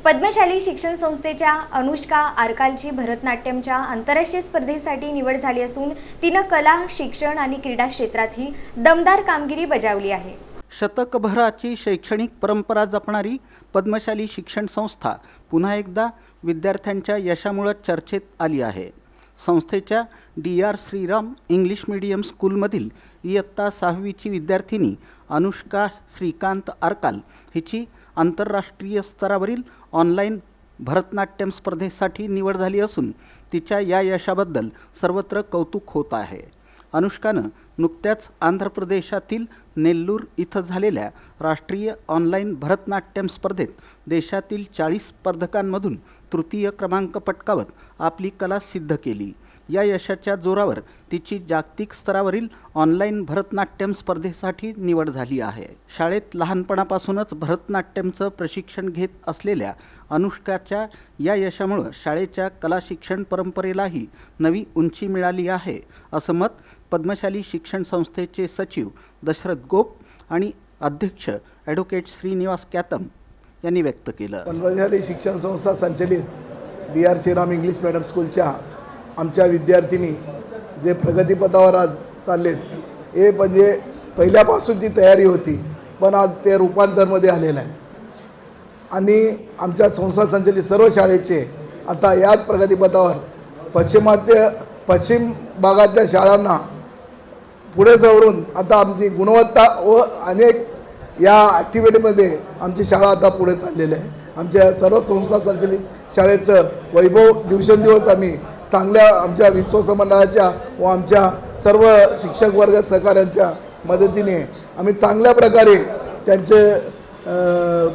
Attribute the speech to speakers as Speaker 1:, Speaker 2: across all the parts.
Speaker 1: पद्मशाली शिक्षण संस्थेच्या अनुष्का आरकालची भरतनाट्यमच्या आंतरराष्ट्रीय स्पर्धेसाठी निवड झाली असून तिनं कला, शिक्षण आणि क्रीडा क्षेत्रातही दमदार कामगिरी बजावली आहे।
Speaker 2: शतकभराची शैक्षणिक परंपरा जपणारी पद्मशाली शिक्षण संस्था पुन्हा एकदा विद्यार्थ्यांच्या यशामुळे चर्चेत आली आहे। संस्थेच्या DR श्रीराम इंग्लिश मीडियम स्कूलमधील इयत्ता 6वीची विद्यार्थिनी अनुष्का श्रीकांत आरकाल हिची आंतरराष्ट्रीय स्तरावरील ऑनलाईन भरतनाट्यम स्पर्धेसाठी निवड झाली असून तिच्या या यशाबद्दल सर्वत्र कौतुक होत आहे। अनुष्कानं नुकत्याच आंध्र प्रदेशातील नेल्लूर इथं झालेल्या राष्ट्रीय ऑनलाईन भरतनाट्यम स्पर्धेत देशातील 40 स्पर्धकांमधून तृतीय क्रमांक पटकावत आपली कला सिद्ध केली। या यशाच्या जोरावर तिची जागतिक स्तरावरील ऑनलाईन भरतनाट्यम स्पर्धेसाठी निवड झाली आहे। शाळेत लहानपणापासूनच भरतनाट्यमचं प्रशिक्षण घेत असलेल्या अनुष्काच्या या यशामुळे शाळेच्या कला शिक्षण परंपरेलाही नवी उंची मिळाली आहे, असं मत पद्मशाली शिक्षण संस्थेचे सचिव दशरथ गोप आणि अध्यक्ष ॲडव्होकेट श्रीनिवास कॅतम यांनी व्यक्त केलं।
Speaker 3: पद्मशाली शिक्षण संस्था संचलित DR श्रीराम इंग्लिश मीडियम स्कूलच्या आमच्या विद्यार्थिनी जे प्रगतीपथावर आज चाललेत, हे म्हणजे पहिल्यापासून ती तयारी होती, पण आज ते रूपांतरमध्ये आलेलं आहे आणि आमच्या संस्था संचलित सर्व शाळेचे आता याच प्रगतीपथावर पश्चिम भागातल्या शाळांना पुढे जाऊन आता आमची गुणवत्ता व अनेक या ॲक्टिव्हिटीमध्ये आमची शाळा आता पुढे चाललेली आहे। आमच्या सर्व संस्था संचलित शाळेचं वैभव दिवसेंदिवस आम्ही चांगल्या आमच्या विश्वास मंडळाच्या व आमच्या सर्व शिक्षक वर्ग सहकाऱ्यांच्या मदतीने आम्ही चांगल्या प्रकारे त्यांचे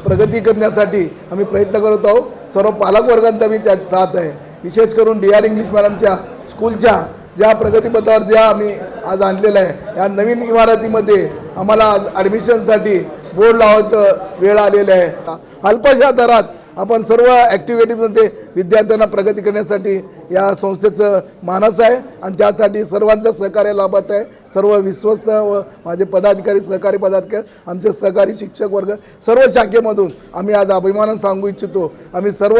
Speaker 3: प्रगती करण्यासाठी आम्ही प्रयत्न करत आहोत। सर्व पालक वर्गांचा मी त्यात साथ आहे। विशेष करून DR इंग्लिश मॅडमच्या स्कूलच्या ज्या प्रगतीपथावर ज्या आम्ही आज आणलेलं आहे, या नवीन इमारतीमध्ये आम्हाला आज ॲडमिशनसाठी बोर्ड लावायचं वेळ आलेलं आहे। अल्पशा दरात आपण सर्व ॲक्टिव्हिटीमध्ये विद्यार्थ्यांना प्रगती करण्यासाठी या संस्थेचं मानस आहे आणि त्यासाठी सर्वांचं सहकार्य लाभत आहे। सर्व विश्वस्त व माझे पदाधिकारी, सहकारी पदाधिकारी, आमचे सहकारी शिक्षक वर्ग सर्व शाखेमधून आम्ही आज अभिमानानं सांगू इच्छितो, आम्ही सर्व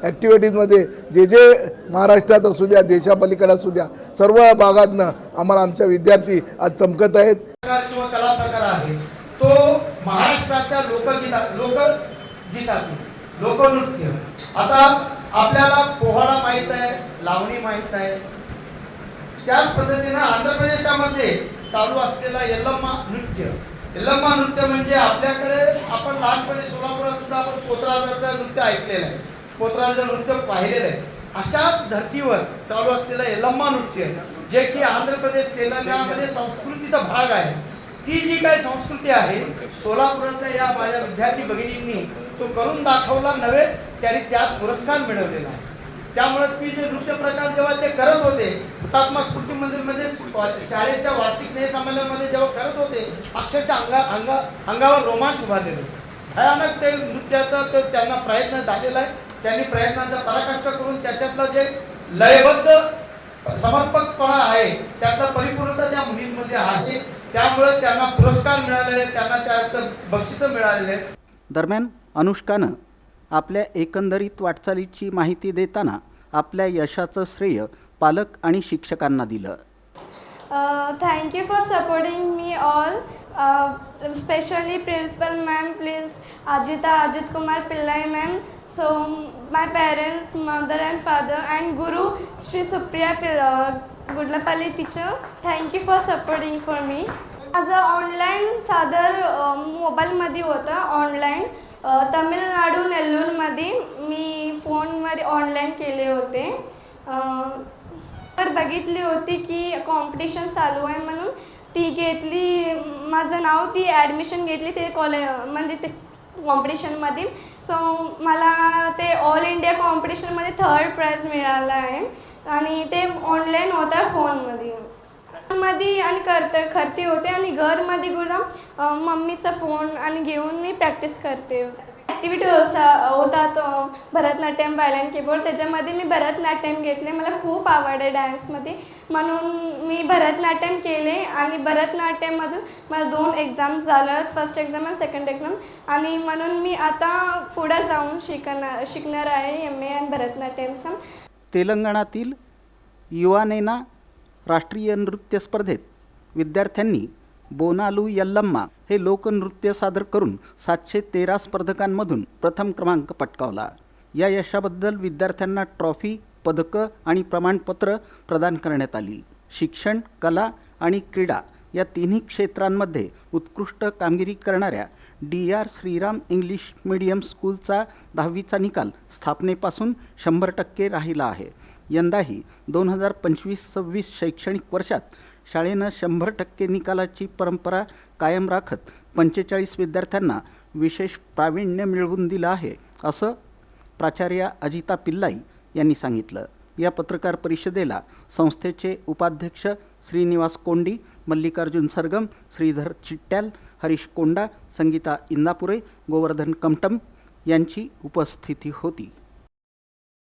Speaker 3: ॲक्टिव्हिटीजमध्ये जे महाराष्ट्रात असू द्या, देशापलीकडे असू द्या, सर्व भागातनं आम्हाला आमच्या विद्यार्थी आज चमकत आहेत।
Speaker 4: किंवा कला प्रकार आहे तो महाराष्ट्राच्या लोकगीतातील लोकनृत्य। आता आपल्याला पोहाडा माहित आहे, लावणी माहित आहे, त्याच पद्धतीने आंध्र प्रदेशामध्ये चालू असलेला यल्लम्मा नृत्य म्हणजे आपल्याकडे आपण लहानपणी सोलापुरात सुद्धा आपण पोतराजाचं नृत्य ऐकलेलं आहे, पोतराजाचं नृत्य पाहिलेलं आहे। अशाच धर्तीवर चालू असलेलं यल्लम्मा नृत्य जे की आंध्र प्रदेश तेलंगणामध्ये संस्कृतीचा भाग आहे, ती जी काही संस्कृती आहे सोलापुरातल्या या माझ्या विद्यार्थी भगिनींनी तो करून दाखवला नव्हे, त्यांनी त्यात पुरस्कार मिळवलेला आहे। त्यामुळे ती जे नृत्य प्रकार जेव्हा ते करत होते हुतात्मा स्मृती मंदिरमध्ये शाळेच्या वार्षिक स्नेह संमेलनामध्ये जेव्हा करत होते, अक्षरशः अंगावर रोमांच उभारलेले, भयानक ते नृत्याचा तो त्यांना प्रयत्न झालेला आहे। त्यांनी प्रयत्नांचा पराकाष्ठा करून त्याच्यातलं जे लयबद्ध समर्पकपणा आहे त्यातला परिपूर्णता त्या मुलींमध्ये आहे, त्यामुळे त्यांना पुरस्कार मिळालेले, त्यांना त्यात बक्षिसं मिळालेले।
Speaker 2: दरम्यान अनुष्कानं आपल्या एकंदरीत वाटचालीची माहिती देताना आपल्या यशाचं श्रेय पालक आणि शिक्षकांना दिलं।
Speaker 5: Thank you for supporting me all, especially principal ma'am, please Ajit Kumar Pillai ma'am, so my parents, mother and father, and Guru Shri Supriya Gudlapalli teacher, thank you for supporting for me. माझं online सादर मोबाईलमध्ये होतं, online Tamil Nadu नेल्लूरमध्ये मी फोनवर online केले होते। तर बघितली होती की कॉम्पिटिशन चालू आहे म्हणून ती घेतली, माझं नाव ती ॲडमिशन घेतली ते म्हणजे ते कॉम्पिटिशनमध्ये। सो मला ते ऑल इंडिया कॉम्पिटिशनमध्ये 3rd प्राइज मिळालं आहे आणि ते ऑनलाईन होतं फोनमध्ये आणि करते होते आणि घरमध्ये मम्मीचा फोन आणि घेऊन मी प्रॅक्टिस करते। ॲक्टिव्हिटी होता तो भरतनाट्यम वायलिन कीबोर्ड. त्याच्यामध्ये मी भरतनाट्यम घेतले. मला खूप आवड आहे डान्समध्ये, म्हणून मी भरतनाट्यम केले. आणि भरतनाट्यममधून मला 2 एक्झाम्स झालं, फर्स्ट एक्झाम आणि सेकंड एक्झाम. आणि म्हणून मी आता पुढे जाऊन शिकणार आहे MA आणि भरतनाट्यमचा.
Speaker 2: तेलंगणातील युवानेना राष्ट्रीय नृत्य स्पर्धेत विद्यार्थ्यांनी बोनालू यल्लम्मा हे लोकनृत्य सादर करून 713 स्पर्धकांमधून प्रथम क्रमांक पटकावला. या यशाबद्दल विद्यार्थ्यांना ट्रॉफी, पदकं आणि प्रमाणपत्र प्रदान करण्यात आली. शिक्षण, कला आणि क्रीडा या तिन्ही क्षेत्रांमध्ये उत्कृष्ट कामगिरी करणाऱ्या DR श्रीराम इंग्लिश मीडियम स्कूलचा 10वीचा निकाल स्थापनेपासून 100% राहिला आहे. यंदाही 2025-26 शैक्षणिक वर्षात शाळेनं 100% निकालाची परंपरा कायम राखत 45 विद्यार्थ्यांना विशेष प्रावीण्य मिळवून दिलं आहे, असं प्राचार्या अजिता पिल्लाई यांनी सांगितलं. या पत्रकार परिषदेला संस्थेचे उपाध्यक्ष श्रीनिवास कोंडी, मल्लिकार्जुन सरगम, श्रीधर चिट्ट्याल, हरीश कोंडा, संगीता इंदापुरे, गोवर्धन कमटम यांची उपस्थिती होती.